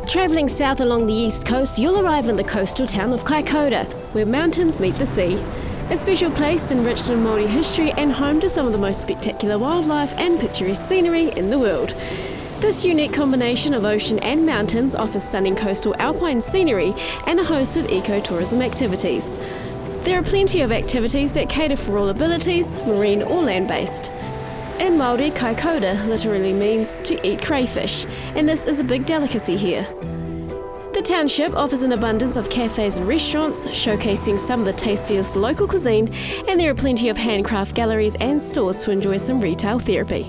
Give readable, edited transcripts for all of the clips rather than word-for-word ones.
Travelling south along the east coast, you'll arrive in the coastal town of Kaikoura, where mountains meet the sea. A special place enriched in Māori history and home to some of the most spectacular wildlife and picturesque scenery in the world. This unique combination of ocean and mountains offers stunning coastal alpine scenery and a host of ecotourism activities. There are plenty of activities that cater for all abilities, marine or land-based. In Māori, Kaikoura literally means to eat crayfish, and this is a big delicacy here. The township offers an abundance of cafes and restaurants, showcasing some of the tastiest local cuisine, and there are plenty of handcraft galleries and stores to enjoy some retail therapy.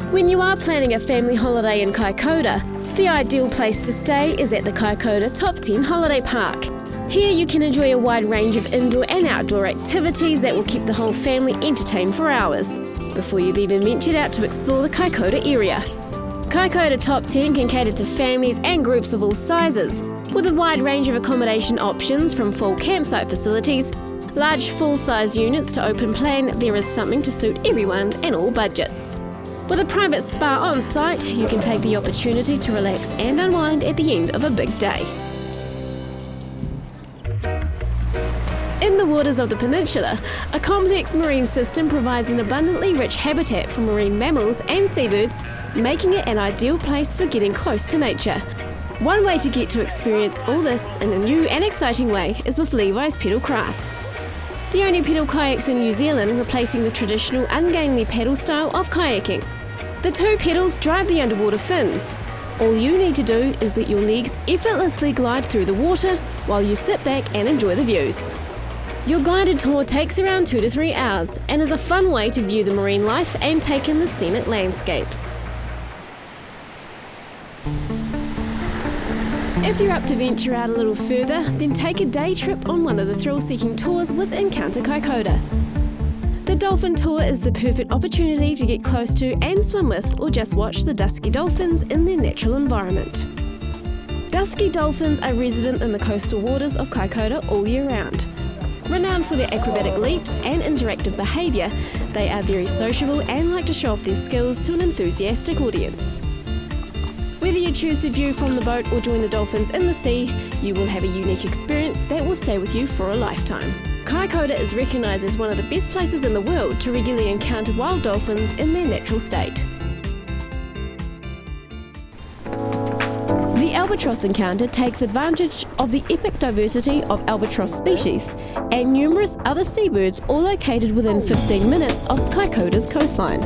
When you are planning a family holiday in Kaikoura, the ideal place to stay is at the Kaikoura Top 10 Holiday Park. Here you can enjoy a wide range of indoor and outdoor activities that will keep the whole family entertained for hours, before you've even ventured out to explore the Kaikoura area. Kaikoura Top 10 can cater to families and groups of all sizes, with a wide range of accommodation options from full campsite facilities, large full-size units to open plan. There is something to suit everyone and all budgets. With a private spa on site, you can take the opportunity to relax and unwind at the end of a big day. In the waters of the peninsula, a complex marine system provides an abundantly rich habitat for marine mammals and seabirds, making it an ideal place for getting close to nature. One way to get to experience all this in a new and exciting way is with Levi's Pedal Crafts. The only pedal kayaks in New Zealand, replacing the traditional ungainly paddle style of kayaking. The two pedals drive the underwater fins. All you need to do is let your legs effortlessly glide through the water while you sit back and enjoy the views. Your guided tour takes around 2 to 3 hours and is a fun way to view the marine life and take in the scenic landscapes. If you're up to venture out a little further, then take a day trip on one of the thrill-seeking tours with Encounter Kaikoura. The dolphin tour is the perfect opportunity to get close to and swim with or just watch the dusky dolphins in their natural environment. Dusky dolphins are resident in the coastal waters of Kaikoura all year round. Renowned for their acrobatic leaps and interactive behaviour, they are very sociable and like to show off their skills to an enthusiastic audience. Whether you choose to view from the boat or join the dolphins in the sea, you will have a unique experience that will stay with you for a lifetime. Kaikoura is recognised as one of the best places in the world to regularly encounter wild dolphins in their natural state. The albatross encounter takes advantage of the epic diversity of albatross species and numerous other seabirds, all located within 15 minutes of Kaikoura's coastline.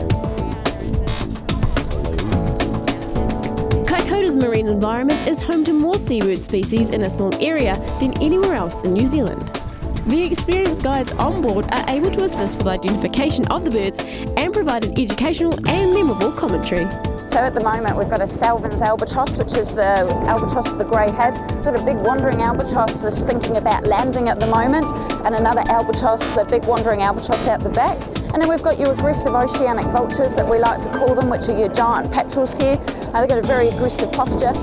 Kaikoura's marine environment is home to more seabird species in a small area than anywhere else in New Zealand. The experienced guides on board are able to assist with identification of the birds and provide an educational and memorable commentary. So at the moment we've got a Salvin's albatross, which is the albatross with the grey head. We've got a big wandering albatross that's thinking about landing at the moment, and another albatross, a big wandering albatross out the back. And then we've got your aggressive oceanic vultures, that we like to call them, which are your giant petrels here. They've got a very aggressive posture,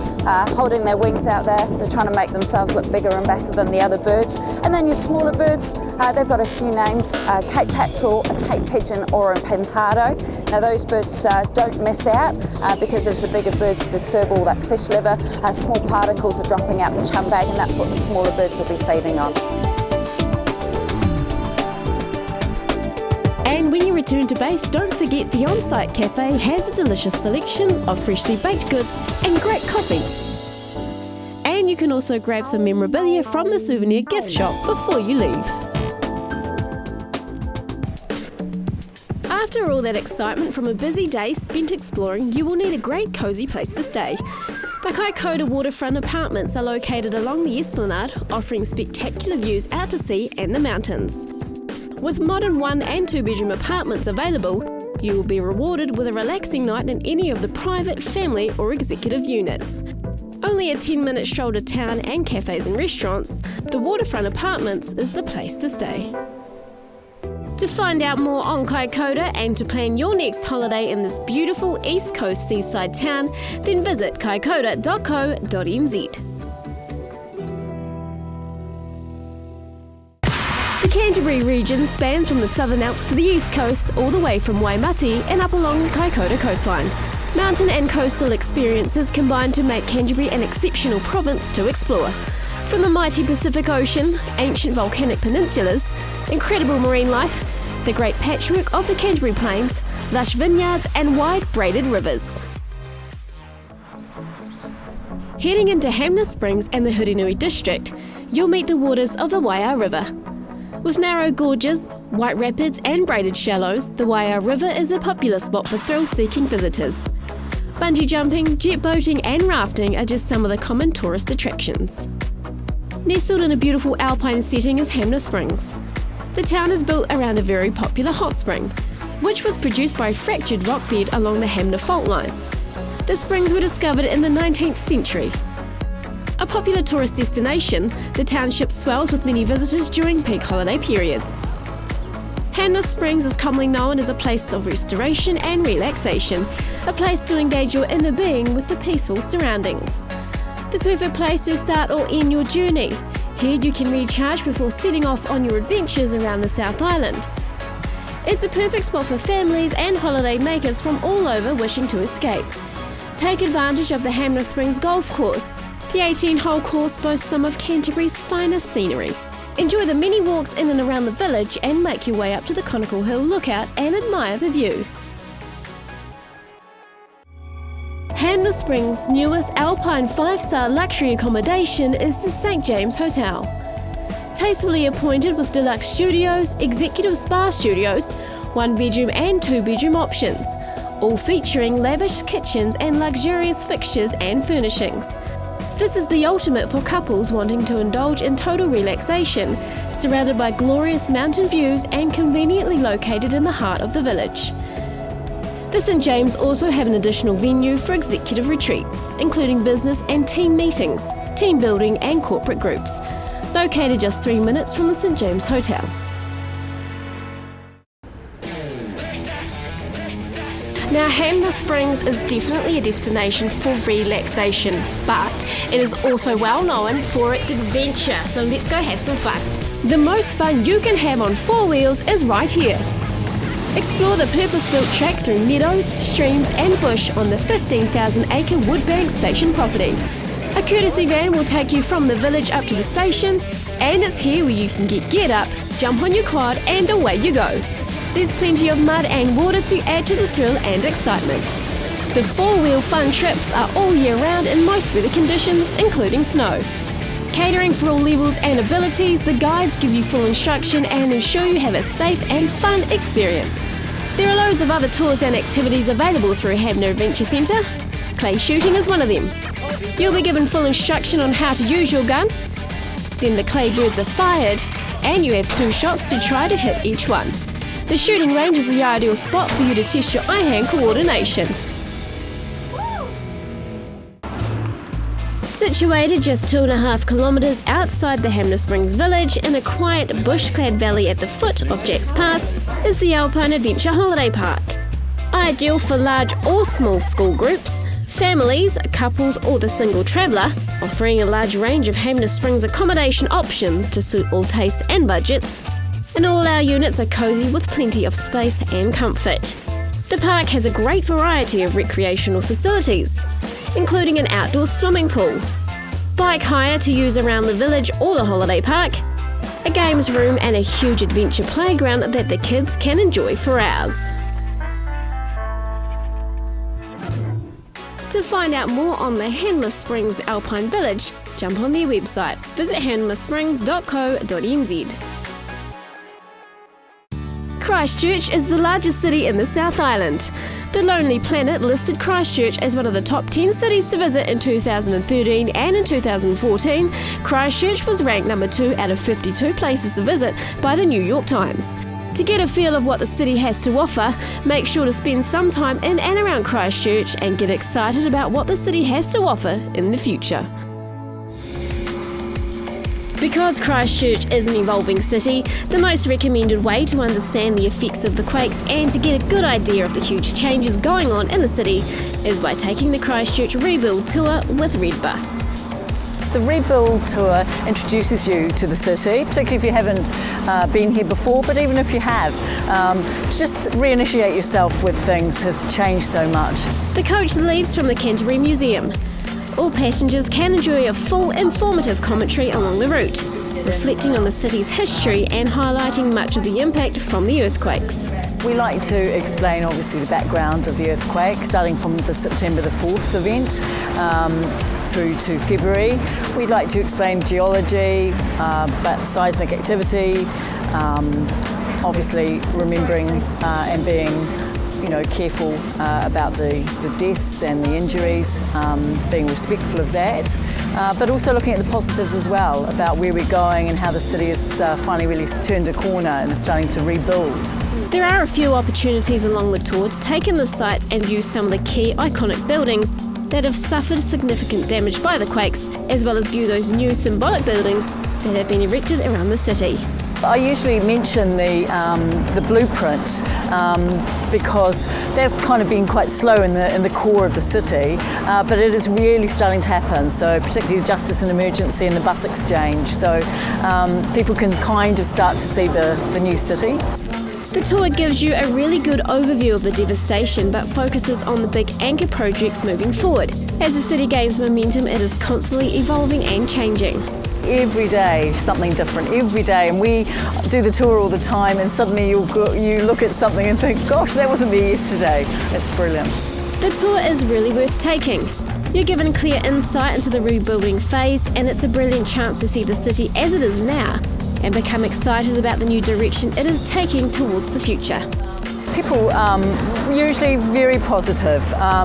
holding their wings out there. They're trying to make themselves look bigger and better than the other birds. And then your smaller birds, they've got a few names, Cape Petrel, a Cape Pigeon or a Pintado. Now those birds don't miss out because as the bigger birds disturb all that fish liver, small particles are dropping out the chum bag, and that's what the smaller birds will be feeding on. And when you return to base, don't forget the on-site cafe has a delicious selection of freshly baked goods and great coffee. And you can also grab some memorabilia from the souvenir gift shop before you leave. After all that excitement from a busy day spent exploring, you will need a great cosy place to stay. The Kaikoura waterfront apartments are located along the esplanade, offering spectacular views out to sea and the mountains. With modern 1 and 2 bedroom apartments available, you will be rewarded with a relaxing night in any of the private, family or executive units. Only a 10-minute stroll to town and cafes and restaurants, the waterfront apartments is the place to stay. To find out more on Kaikoura and to plan your next holiday in this beautiful East Coast seaside town, then visit kaikoura.co.nz. The Canterbury region spans from the Southern Alps to the East Coast, all the way from Waimati and up along the Kaikoura coastline. Mountain and coastal experiences combine to make Canterbury an exceptional province to explore. From the mighty Pacific Ocean, ancient volcanic peninsulas, incredible marine life, the great patchwork of the Canterbury Plains, lush vineyards and wide braided rivers. Heading into Hamner Springs and the Hurinui district, you'll meet the waters of the Waiā River. With narrow gorges, white rapids and braided shallows, the Waiā River is a popular spot for thrill-seeking visitors. Bungee jumping, jet boating and rafting are just some of the common tourist attractions. Nestled in a beautiful alpine setting is Hamner Springs. The town is built around a very popular hot spring, which was produced by a fractured rock bed along the Hamner fault line. The springs were discovered in the 19th century. A popular tourist destination, the township swells with many visitors during peak holiday periods. Hamner Springs is commonly known as a place of restoration and relaxation, a place to engage your inner being with the peaceful surroundings. The perfect place to start or end your journey. Here you can recharge before setting off on your adventures around the South Island. It's a perfect spot for families and holiday makers from all over wishing to escape. Take advantage of the Hamner Springs Golf Course. The 18-hole course boasts some of Canterbury's finest scenery. Enjoy the many walks in and around the village and make your way up to the Conical Hill Lookout and admire the view. Hamner Springs' newest alpine 5-star luxury accommodation is the St James Hotel. Tastefully appointed with deluxe studios, executive spa studios, 1-bedroom and 2-bedroom options, all featuring lavish kitchens and luxurious fixtures and furnishings. This is the ultimate for couples wanting to indulge in total relaxation, surrounded by glorious mountain views and conveniently located in the heart of the village. The St James also have an additional venue for executive retreats, including business and team meetings, team building and corporate groups, located just 3 minutes from the St James Hotel. Now, Hamner Springs is definitely a destination for relaxation, but it is also well known for its adventure, so let's go have some fun. The most fun you can have on 4 wheels is right here. Explore the purpose-built track through meadows, streams and bush on the 15,000-acre Woodbank station property. A courtesy van will take you from the village up to the station, and it's here where you can get geared up, jump on your quad and away you go. There's plenty of mud and water to add to the thrill and excitement. The 4-wheel fun trips are all year round in most weather conditions, including snow. Catering for all levels and abilities, the guides give you full instruction and ensure you have a safe and fun experience. There are loads of other tours and activities available through Hamner Adventure Centre. Clay shooting is one of them. You'll be given full instruction on how to use your gun. Then the clay birds are fired, and you have 2 shots to try to hit each one. The shooting range is the ideal spot for you to test your eye-hand coordination. Situated just 2.5 kilometres outside the Hamner Springs village in a quiet bush-clad valley at the foot of Jack's Pass is the Alpine Adventure Holiday Park. Ideal for large or small school groups, families, couples or the single traveller, offering a large range of Hamner Springs accommodation options to suit all tastes and budgets, and all our units are cosy with plenty of space and comfort. The park has a great variety of recreational facilities, including an outdoor swimming pool, bike hire to use around the village or the holiday park, a games room and a huge adventure playground that the kids can enjoy for hours. To find out more on the Hamner Springs Alpine Village, jump on their website, visit hamnersprings.co.nz. Christchurch is the largest city in the South Island. The Lonely Planet listed Christchurch as one of the top 10 cities to visit in 2013, and in 2014, Christchurch was ranked number 2 out of 52 places to visit by the New York Times. To get a feel of what the city has to offer, make sure to spend some time in and around Christchurch and get excited about what the city has to offer in the future. Because Christchurch is an evolving city, the most recommended way to understand the effects of the quakes and to get a good idea of the huge changes going on in the city is by taking the Christchurch Rebuild Tour with Redbus. The Rebuild Tour introduces you to the city, particularly if you haven't been here before, but even if you have, just reinitiate yourself with things has changed so much. The coach leaves from the Canterbury Museum. All passengers can enjoy a full, informative commentary along the route, reflecting on the city's history and highlighting much of the impact from the earthquakes. We like to explain obviously the background of the earthquake, starting from the September the 4th event through to February. We'd like to explain geology, about seismic activity, obviously remembering and being careful about the deaths and the injuries, being respectful of that, but also looking at the positives as well, about where we're going and how the city has finally really turned a corner and is starting to rebuild. There are a few opportunities along the tour to take in the sights and view some of the key iconic buildings that have suffered significant damage by the quakes, as well as view those new symbolic buildings that have been erected around the city. I usually mention the blueprint because that's kind of been quite slow in the core of the city, but it is really starting to happen. So particularly justice and emergency and the bus exchange. So people can kind of start to see the new city. The tour gives you a really good overview of the devastation, but focuses on the big anchor projects moving forward. As the city gains momentum, it is constantly evolving and changing. Every day something different, every day, and we do the tour all the time, and suddenly you look at something and think, gosh, that wasn't there yesterday. It's brilliant. The tour is really worth taking. You're given clear insight into the rebuilding phase, and it's a brilliant chance to see the city as it is now and become excited about the new direction it is taking towards the future. People usually very positive.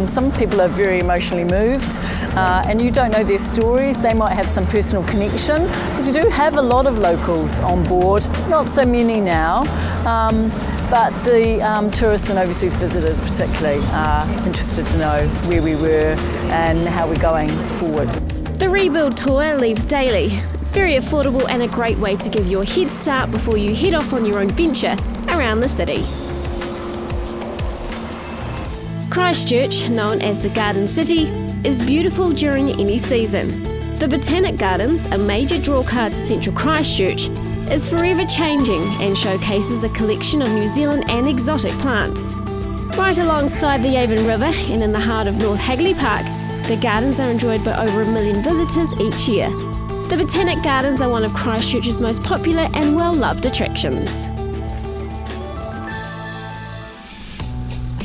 Some people are very emotionally moved, and you don't know their stories. They might have some personal connection, because we do have a lot of locals on board, not so many now, but the tourists and overseas visitors particularly are interested to know where we were and how we're going forward. The Rebuild Tour leaves daily. It's very affordable and a great way to give you a head start before you head off on your own venture around the city. Christchurch, known as the Garden City, is beautiful during any season. The Botanic Gardens, a major drawcard to central Christchurch, is forever changing and showcases a collection of New Zealand and exotic plants. Right alongside the Avon River and in the heart of North Hagley Park, the gardens are enjoyed by over 1 million visitors each year. The Botanic Gardens are one of Christchurch's most popular and well-loved attractions.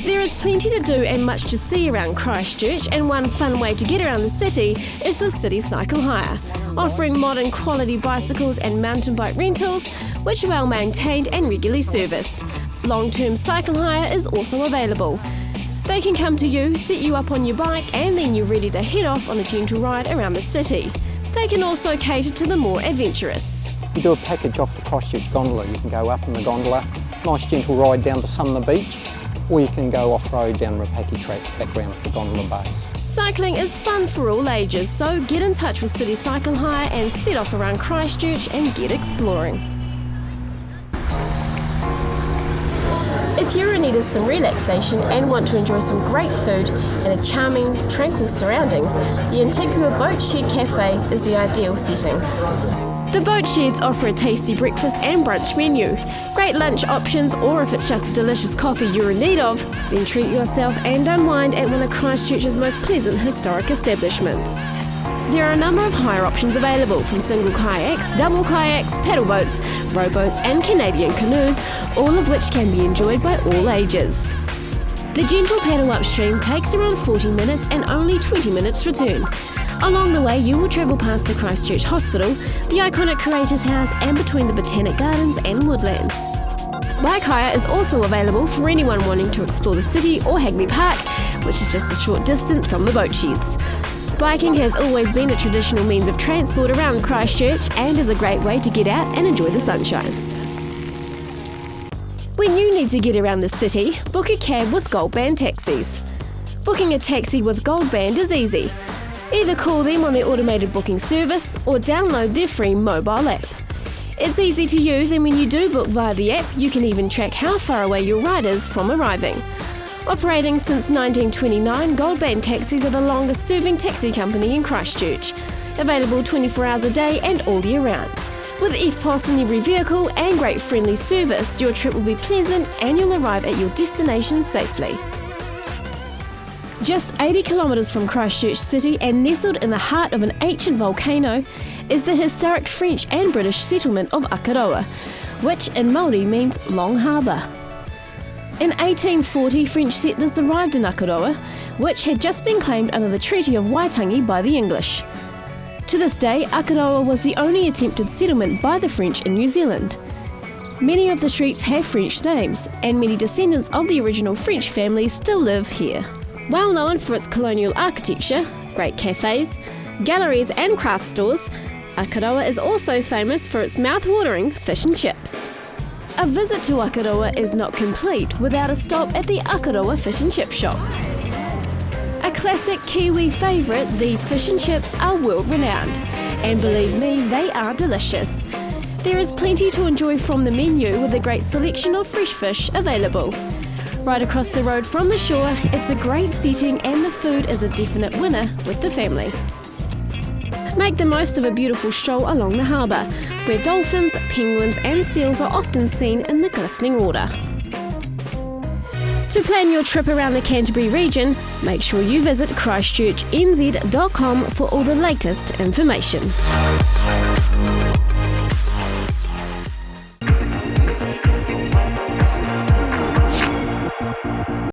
There is plenty to do and much to see around Christchurch, and one fun way to get around the city is with City Cycle Hire, offering modern quality bicycles and mountain bike rentals, which are well maintained and regularly serviced. Long-term cycle hire is also available. They can come to you, set you up on your bike, and then you're ready to head off on a gentle ride around the city. They can also cater to the more adventurous. We do a package off the Christchurch gondola. You can go up in the gondola, nice gentle ride down to Sumner Beach, or you can go off-road down Rapaki track back round to the gondola base. Cycling is fun for all ages, so get in touch with City Cycle Hire and set off around Christchurch and get exploring. If you're in need of some relaxation and want to enjoy some great food in a charming, tranquil surroundings, the Antigua Boat Shed Cafe is the ideal setting. The boat sheds offer a tasty breakfast and brunch menu, great lunch options, or if it's just a delicious coffee you're in need of, then treat yourself and unwind at one of Christchurch's most pleasant historic establishments. There are a number of hire options available, from single kayaks, double kayaks, paddle boats, rowboats and Canadian canoes, all of which can be enjoyed by all ages. The gentle paddle upstream takes around 40 minutes and only 20 minutes return. Along the way, you will travel past the Christchurch Hospital, the iconic Curator's House, and between the Botanic Gardens and Woodlands. Bike hire is also available for anyone wanting to explore the city or Hagley Park, which is just a short distance from the boat sheds. Biking has always been a traditional means of transport around Christchurch and is a great way to get out and enjoy the sunshine. When you need to get around the city, book a cab with Gold Band taxis. Booking a taxi with Gold Band is easy. Either call them on their automated booking service or download their free mobile app. It's easy to use, and when you do book via the app, you can even track how far away your ride is from arriving. Operating since 1929, Gold Band taxis are the longest serving taxi company in Christchurch. Available 24 hours a day and all year round. With EFTPOS in every vehicle and great friendly service, your trip will be pleasant and you'll arrive at your destination safely. Just 80 kilometres from Christchurch City and nestled in the heart of an ancient volcano is the historic French and British settlement of Akaroa, which in Māori means Long Harbour. In 1840, French settlers arrived in Akaroa, which had just been claimed under the Treaty of Waitangi by the English. To this day, Akaroa was the only attempted settlement by the French in New Zealand. Many of the streets have French names, and many descendants of the original French families still live here. Well known for its colonial architecture, great cafes, galleries and craft stores, Akaroa is also famous for its mouth-watering fish and chips. A visit to Akaroa is not complete without a stop at the Akaroa Fish and Chip Shop. A classic Kiwi favourite, these fish and chips are world-renowned, and believe me, they are delicious. There is plenty to enjoy from the menu with a great selection of fresh fish available. Right across the road from the shore, it's a great setting and the food is a definite winner with the family. Make the most of a beautiful stroll along the harbour, where dolphins, penguins and seals are often seen in the glistening water. To plan your trip around the Canterbury region, make sure you visit christchurchnz.com for all the latest information.